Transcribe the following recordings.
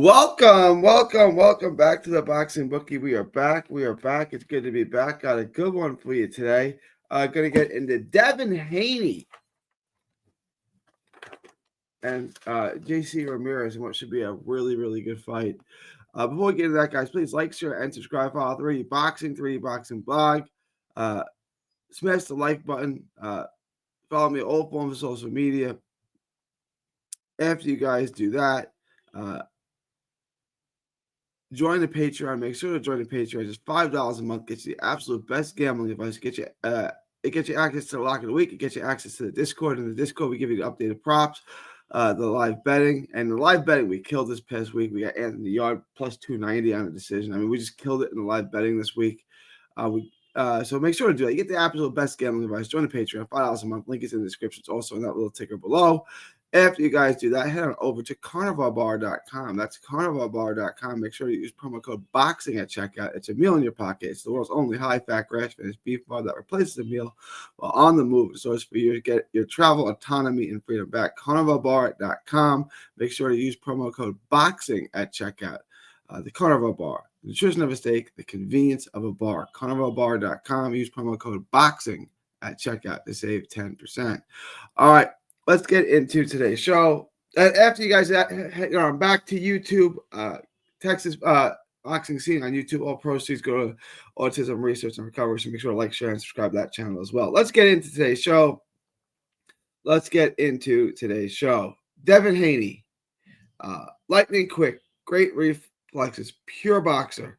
Welcome back to the Boxing Bookie. We are back. It's good to be back. Got a good one for you today. Gonna get into Devin Haney and JC Ramirez and what should be a really good fight. Before we get into that, guys, please like, share, and subscribe. Follow 3D Boxing blog. Smash the like button. Follow me on all forms of social media. After you guys do that, join the Patreon. Make sure to join the Patreon. Just $5 a month gets you the absolute best gambling advice. It gets you access to the lock of the week. It gets you access to the Discord. In the Discord, we give you the updated props, the live betting, and the live betting we killed this past week. We got Anthony Yard plus 290 on the decision. I mean, we just killed it in the live betting this week. So make sure to do that. You get the absolute best gambling advice. Join the Patreon, $5 a month. Link is in the description. It's also in that little ticker below. After you guys do that, head on over to carnivalbar.com. That's carnivalbar.com. Make sure you use promo code BOXING at checkout. It's a meal in your pocket. It's the world's only high-fat, grass-finished beef bar that replaces the meal while on the move. So it's for you to get your travel autonomy and freedom back. carnivalbar.com. Make sure to use promo code BOXING at checkout. The Carnival Bar, the nutrition of a steak, the convenience of a bar. carnivalbar.com. Use promo code BOXING at checkout to save 10%. All right. Let's get into today's show. After you guys, I'm back to YouTube, Texas Boxing Scene on YouTube. All proceeds go to Autism Research and Recovery. So make sure to like, share, and subscribe to that channel as well. Let's get into today's show. Devin Haney, lightning quick, great reflexes, pure boxer.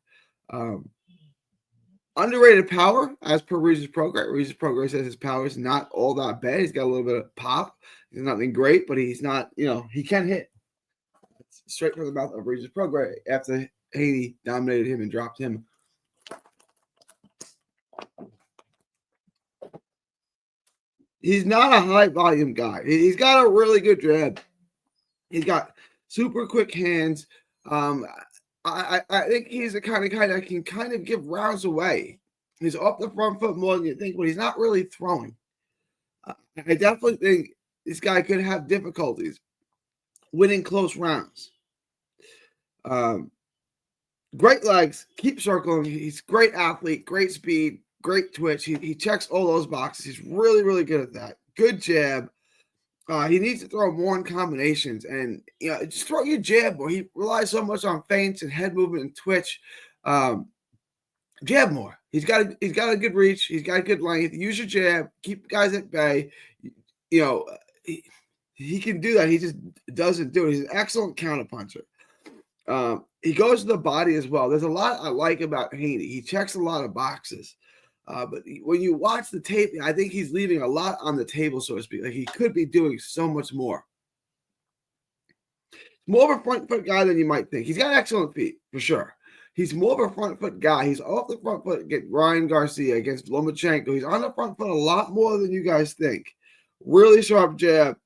Underrated power, as per Regis Progress. Regis Progress says his power is not all that bad. He's got a little bit of pop. He's nothing great, but he's not, he can hit. It's straight from the mouth of Regis Progress after Haney dominated him and dropped him. He's not a high volume guy. He's got a really good jab. He's got super quick hands. I think he's the kind of guy that can kind of give rounds away. He's off the front foot more than you think, but he's not really throwing. I definitely think this guy could have difficulties winning close rounds. Great legs, keep circling. He's a great athlete, great speed, great twitch. He checks all those boxes. He's really good at that. Good jab. He needs to throw more in combinations and just throw your jab more. He relies so much on feints and head movement and twitch. Jab more. He's got a good reach. He's got a good length. Use your jab. Keep guys at bay. He can do that. He just doesn't do it. He's an excellent counterpuncher. He goes to the body as well. There's a lot I like about Haney. He checks a lot of boxes. But when you watch the tape, I think he's leaving a lot on the table, so to speak. Like he could be doing so much more. More of a front foot guy than you might think. He's got excellent feet, for sure. He's more of a front foot guy. He's off the front foot against Ryan Garcia, against Lomachenko. He's on the front foot a lot more than you guys think. Really sharp jab.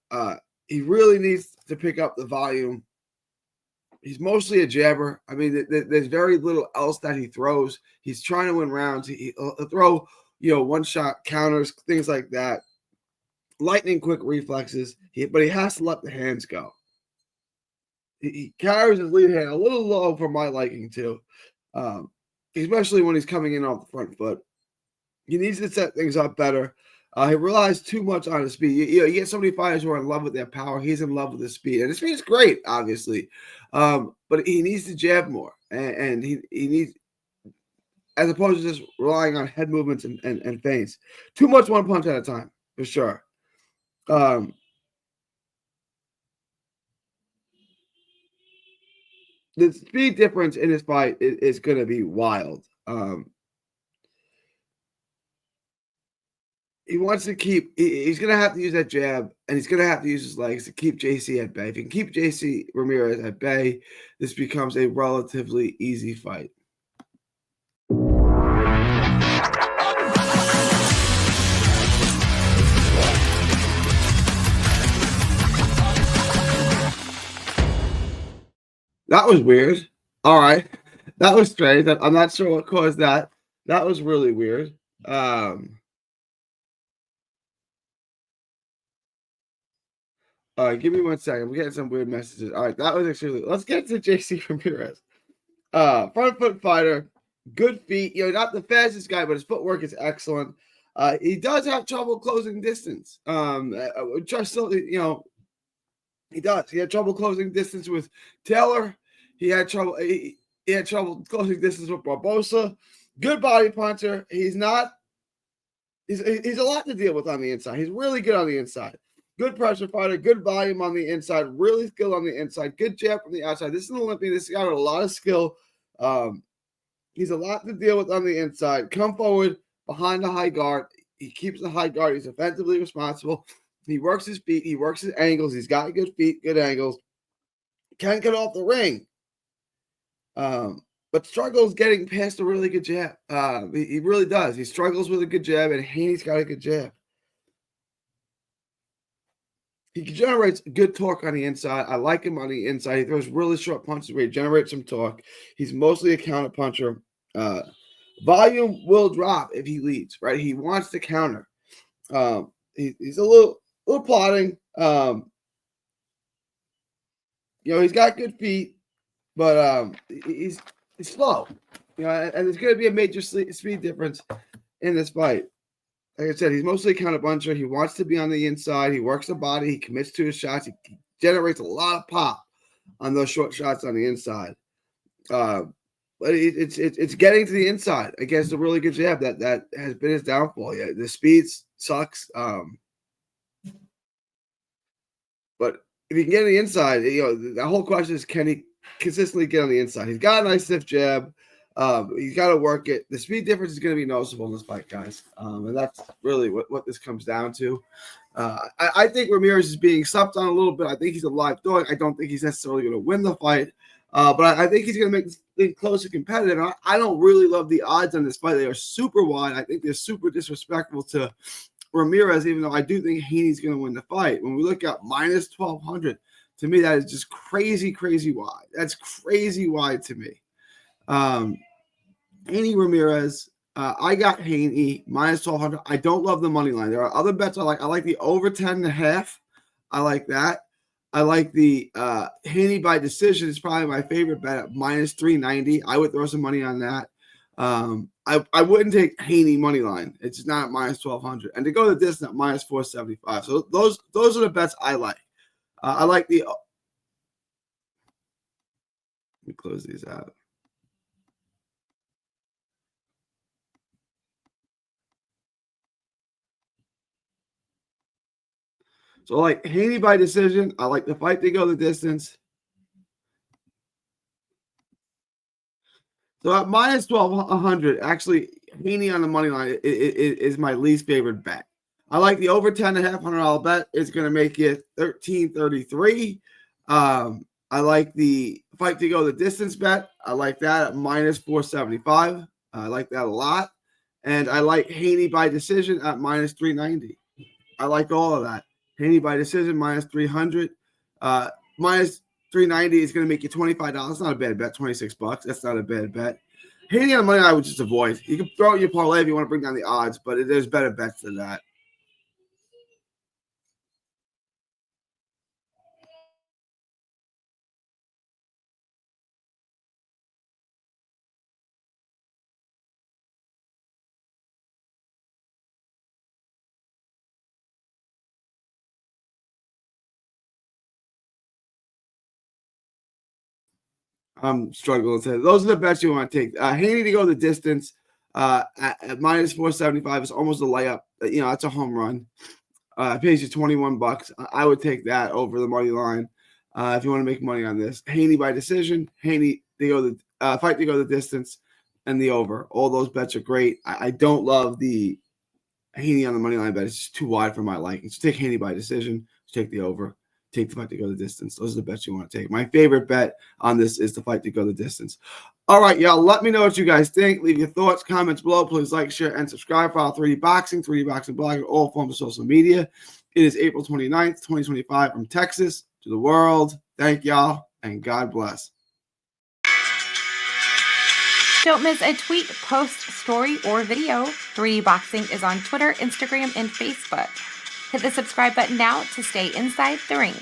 He really needs to pick up the volume. He's mostly a jabber. I mean, there's very little else that he throws. He's trying to win rounds. He'll throw, one-shot counters, things like that. Lightning quick reflexes. But he has to let the hands go. He carries his lead hand a little low for my liking, too, especially when he's coming in off the front foot. He needs to set things up better. He relies too much on his speed. You get so many fighters who are in love with their power. He's in love with his speed. And his speed is great, obviously. But he needs to jab more. And he needs, as opposed to just relying on head movements and feints. Too much one punch at a time, for sure. The speed difference in this fight is going to be wild. He wants to keep. He's going to have to use that jab, and he's going to have to use his legs to keep JC at bay. If he can keep JC Ramirez at bay, this becomes a relatively easy fight. That was weird. All right. That was strange. I'm not sure what caused that. That was really weird. All right, give me 1 second. I'm getting some weird messages. All right, that was actually. Let's get to JC Ramirez. Front foot fighter, good feet. Not the fastest guy, but his footwork is excellent. He does have trouble closing distance. Just so he does. He had trouble closing distance with Taylor. He had trouble. He had trouble closing distance with Barbosa. Good body puncher. He's not. He's a lot to deal with on the inside. He's really good on the inside. Good pressure fighter. Good volume on the inside. Really skilled on the inside. Good jab from the outside. This is an Olympian. This guy got a lot of skill. He's a lot to deal with on the inside. Come forward behind the high guard. He keeps the high guard. He's offensively responsible. He works his feet. He works his angles. He's got good feet, good angles. Can't get off the ring. But struggles getting past a really good jab. He really does. He struggles with a good jab, and Haney's got a good jab. He generates good torque on the inside. I like him on the inside. He throws really short punches where he generates some torque. He's mostly a counter puncher. Volume will drop if he leads, right? He wants to counter. He's a little plotting. He's got good feet, but he's slow. And there's going to be a major speed difference in this fight. Like I said, he's mostly a counter puncher. He wants to be on the inside. He works the body. He commits to his shots. He generates a lot of pop on those short shots on the inside. But it's getting to the inside against a really good jab that has been his downfall. Yeah, the speed sucks. But if he can get on the inside, the whole question is, can he consistently get on the inside? He's got a nice stiff jab. He's got to work it. The speed difference is going to be noticeable in this fight, guys. And that's really what this comes down to. I think Ramirez is being slept on a little bit. I think he's a live dog. I don't think he's necessarily going to win the fight. But I think he's going to make this thing close and competitive. I don't really love the odds on this fight. They are super wide. I think they're super disrespectful to Ramirez, even though I do think Haney's going to win the fight. When we look at minus 1,200, to me, that is just crazy, crazy wide. That's crazy wide to me. Haney Ramirez, I got Haney minus 1,200. I don't love the money line. There are other bets I like. I like the over 10.5. I like that. I like the Haney by decision. Is probably my favorite bet at minus 390. I would throw some money on that. I wouldn't take Haney money line. It's not at minus 1,200. And to go the distance at minus 475. So those are the bets I like. I like the. Let me close these out. So I like Haney by decision. I like the fight to go the distance. So at minus 1,200, actually, Haney on the money line is my least favorite bet. I like the over $10.5 bet. It's going to make it 13.33. I like the fight to go the distance bet. I like that at minus 475. I like that a lot. And I like Haney by decision at minus 390. I like all of that. Haney by decision minus 300. Minus 390 is going to make you $25. That's not a bad bet. $26. That's not a bad bet. Haney on the money I would just avoid. You can throw it in your parlay if you want to bring down the odds, but there's better bets than that. I'm struggling to say. Those are the bets you want to take. Haney to go the distance at minus 475 is almost a layup. That's a home run. It pays you $21. I would take that over the money line if you want to make money on this. Haney by decision. Haney to go the fight to go the distance and the over. All those bets are great. I don't love the Haney on the money line bet. It's just too wide for my liking. So take Haney by decision. Take the over. Take the fight to go the distance. Those are the bets you want to take. My favorite bet on this is the fight to go the distance. All right, y'all. Let me know what you guys think. Leave your thoughts, comments below. Please like, share, and subscribe for our 3D Boxing blog, and all forms of social media. It is April 29th, 2025 from Texas to the world. Thank y'all, and God bless. Don't miss a tweet, post, story, or video. 3D Boxing is on Twitter, Instagram, and Facebook. Hit the subscribe button now to stay inside the ring.